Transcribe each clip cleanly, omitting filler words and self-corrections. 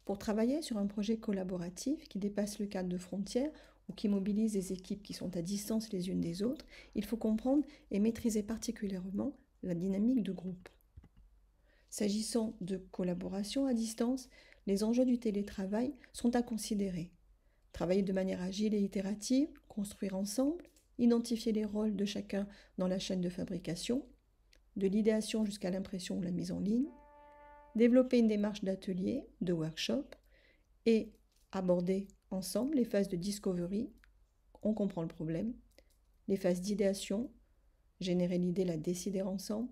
Pour travailler sur un projet collaboratif qui dépasse le cadre de frontières ou qui mobilise des équipes qui sont à distance les unes des autres, il faut comprendre et maîtriser particulièrement la dynamique de groupe. S'agissant de collaboration à distance, les enjeux du télétravail sont à considérer. Travailler de manière agile et itérative, construire ensemble, identifier les rôles de chacun dans la chaîne de fabrication, de l'idéation jusqu'à l'impression ou la mise en ligne, développer une démarche d'atelier, de workshop et aborder ensemble les phases de discovery, on comprend le problème, les phases d'idéation, générer l'idée, la décider ensemble,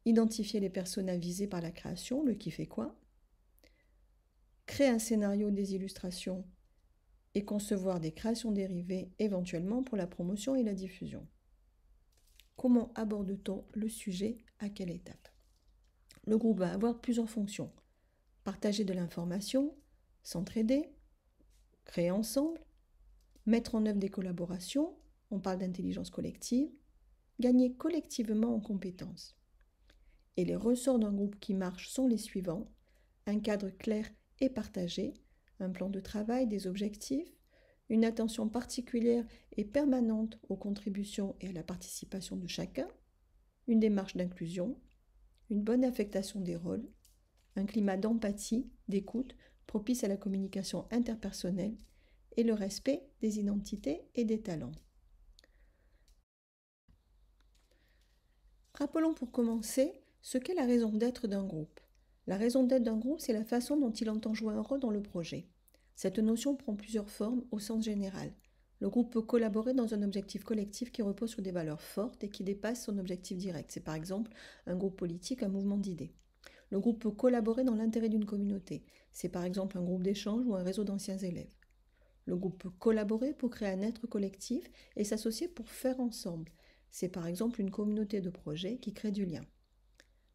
identifier les personas visés par la création, le qui fait quoi, créer un scénario des illustrations et concevoir des créations dérivées éventuellement pour la promotion et la diffusion. Comment aborde-t-on le sujet? À quelle étape? Le groupe va avoir plusieurs fonctions. Partager de l'information, s'entraider, créer ensemble, mettre en œuvre des collaborations, on parle d'intelligence collective, gagner collectivement en compétences. Et les ressorts d'un groupe qui marche sont les suivants: un cadre clair et partagé, un plan de travail, des objectifs, une attention particulière et permanente aux contributions et à la participation de chacun, une démarche d'inclusion, une bonne affectation des rôles, un climat d'empathie, d'écoute, propice à la communication interpersonnelle et le respect des identités et des talents. Rappelons pour commencer ce qu'est la raison d'être d'un groupe. La raison d'être d'un groupe, c'est la façon dont il entend jouer un rôle dans le projet. Cette notion prend plusieurs formes au sens général. Le groupe peut collaborer dans un objectif collectif qui repose sur des valeurs fortes et qui dépasse son objectif direct. C'est par exemple un groupe politique, un mouvement d'idées. Le groupe peut collaborer dans l'intérêt d'une communauté. C'est par exemple un groupe d'échange ou un réseau d'anciens élèves. Le groupe peut collaborer pour créer un être collectif et s'associer pour faire ensemble. C'est par exemple une communauté de projets qui crée du lien.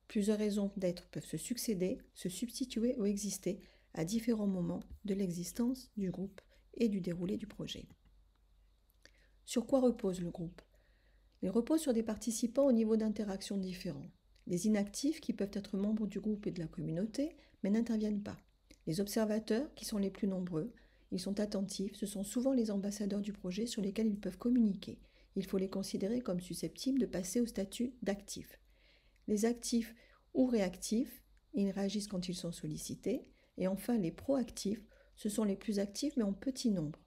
Plusieurs raisons d'être peuvent se succéder, se substituer ou exister à différents moments de l'existence du groupe et du déroulé du projet. Sur quoi repose le groupe? Il repose sur des participants au niveau d'interaction différents. Les inactifs qui peuvent être membres du groupe et de la communauté mais n'interviennent pas. Les observateurs qui sont les plus nombreux, ils sont attentifs, ce sont souvent les ambassadeurs du projet sur lesquels ils peuvent communiquer. Il faut les considérer comme susceptibles de passer au statut d'actifs. Les actifs ou réactifs, ils réagissent quand ils sont sollicités. Et enfin, les proactifs, ce sont les plus actifs mais en petit nombre.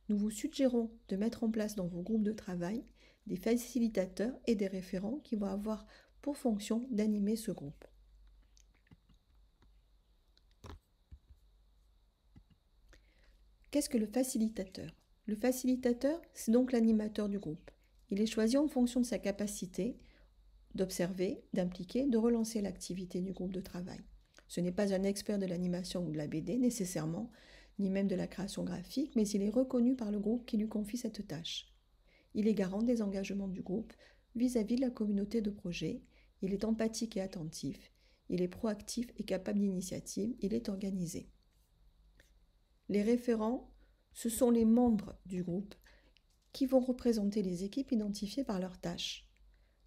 Nous vous suggérons de mettre en place dans vos groupes de travail des facilitateurs et des référents qui vont avoir pour fonction d'animer ce groupe. Qu'est-ce que le facilitateur? Le facilitateur, c'est donc l'animateur du groupe. Il est choisi en fonction de sa capacité d'observer, d'impliquer, de relancer l'activité du groupe de travail. Ce n'est pas un expert de l'animation ou de la BD nécessairement, ni même de la création graphique, mais il est reconnu par le groupe qui lui confie cette tâche. Il est garant des engagements du groupe vis-à-vis de la communauté de projet, il est empathique et attentif, il est proactif et capable d'initiative, il est organisé. Les référents, ce sont les membres du groupe qui vont représenter les équipes identifiées par leurs tâches,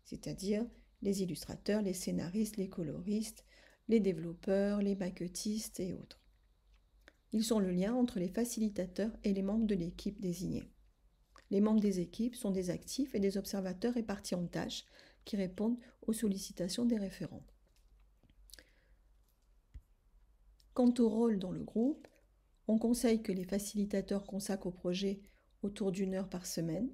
c'est-à-dire les illustrateurs, les scénaristes, les coloristes, les développeurs, les maquettistes et autres. Ils sont le lien entre les facilitateurs et les membres de l'équipe désignée. Les membres des équipes sont des actifs et des observateurs répartis en tâches qui répondent aux sollicitations des référents. Quant au rôle dans le groupe, on conseille que les facilitateurs consacrent au projet autour d'1 heure par semaine,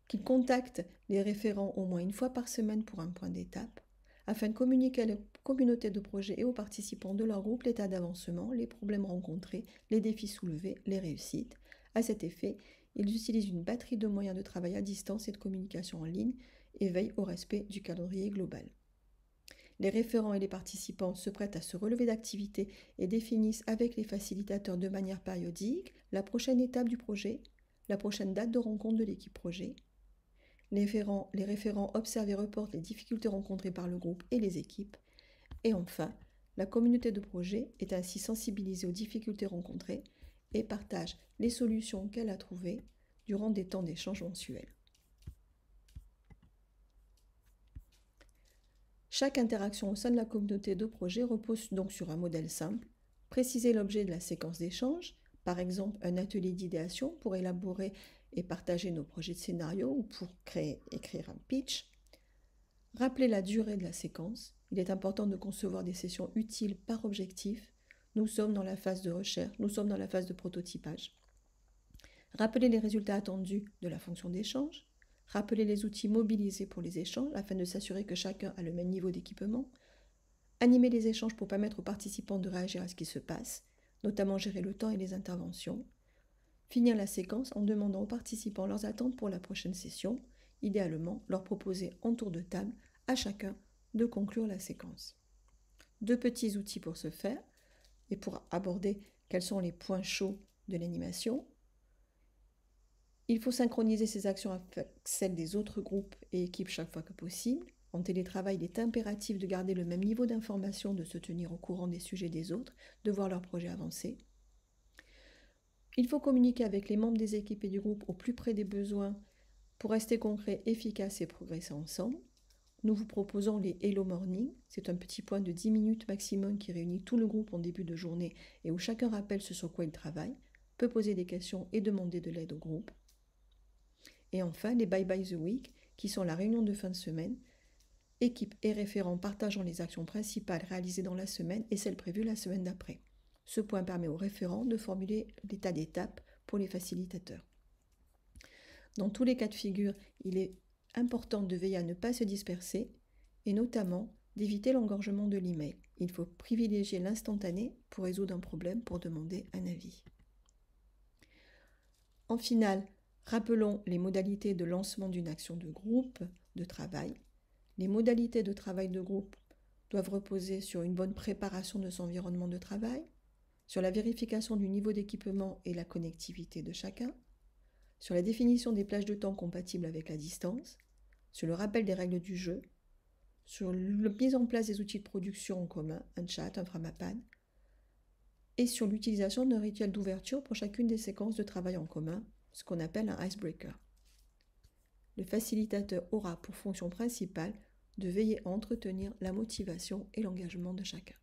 qu'ils contactent les référents au moins une fois par semaine pour un point d'étape, afin de communiquer à la communauté de projet et aux participants de leur groupe l'état d'avancement, les problèmes rencontrés, les défis soulevés, les réussites. À cet effet, ils utilisent une batterie de moyens de travail à distance et de communication en ligne et veillent au respect du calendrier global. Les référents et les participants se prêtent à se relever d'activité et définissent avec les facilitateurs de manière périodique la prochaine étape du projet, la prochaine date de rencontre de l'équipe projet. Les référents observent et reportent les difficultés rencontrées par le groupe et les équipes. Et enfin, la communauté de projet est ainsi sensibilisée aux difficultés rencontrées et partage les solutions qu'elle a trouvées durant des temps d'échange mensuels. Chaque interaction au sein de la communauté de projet repose donc sur un modèle simple, Préciser l'objet de la séquence d'échange, par exemple un atelier d'idéation pour élaborer et partager nos projets de scénario ou pour écrire un pitch. Rappeler la durée de la séquence. Il est important de concevoir des sessions utiles par objectif. Nous sommes dans la phase de recherche, nous sommes dans la phase de prototypage. Rappeler les résultats attendus de la fonction d'échange. Rappeler les outils mobilisés pour les échanges afin de s'assurer que chacun a le même niveau d'équipement. Animer les échanges pour permettre aux participants de réagir à ce qui se passe, notamment gérer le temps et les interventions. Finir la séquence en demandant aux participants leurs attentes pour la prochaine session, idéalement leur proposer en tour de table à chacun de conclure la séquence. 2 petits outils pour ce faire et pour aborder quels sont les points chauds de l'animation. Il faut synchroniser ces actions avec celles des autres groupes et équipes chaque fois que possible. En télétravail, il est impératif de garder le même niveau d'information, de se tenir au courant des sujets des autres, de voir leurs projets avancer. Il faut communiquer avec les membres des équipes et du groupe au plus près des besoins pour rester concret, efficace et progresser ensemble. Nous vous proposons les Hello Morning. C'est un petit point de 10 minutes maximum qui réunit tout le groupe en début de journée et où chacun rappelle ce sur quoi il travaille, peut poser des questions et demander de l'aide au groupe. Et enfin, les Bye Bye the Week, qui sont la réunion de fin de semaine, équipe et référents partageant les actions principales réalisées dans la semaine et celles prévues la semaine d'après. Ce point permet aux référents de formuler l'état d'étape pour les facilitateurs. Dans tous les cas de figure, il est important de veiller à ne pas se disperser et notamment d'éviter l'engorgement de l'email. Il faut privilégier l'instantané pour résoudre un problème, pour demander un avis. En finale, rappelons les modalités de lancement d'une action de groupe de travail. Les modalités de travail de groupe doivent reposer sur une bonne préparation de son environnement de travail, sur la vérification du niveau d'équipement et la connectivité de chacun, sur la définition des plages de temps compatibles avec la distance, sur le rappel des règles du jeu, sur la mise en place des outils de production en commun, un chat, un Framapan, et sur l'utilisation d'un rituel d'ouverture pour chacune des séquences de travail en commun, ce qu'on appelle un icebreaker. Le facilitateur aura pour fonction principale de veiller à entretenir la motivation et l'engagement de chacun.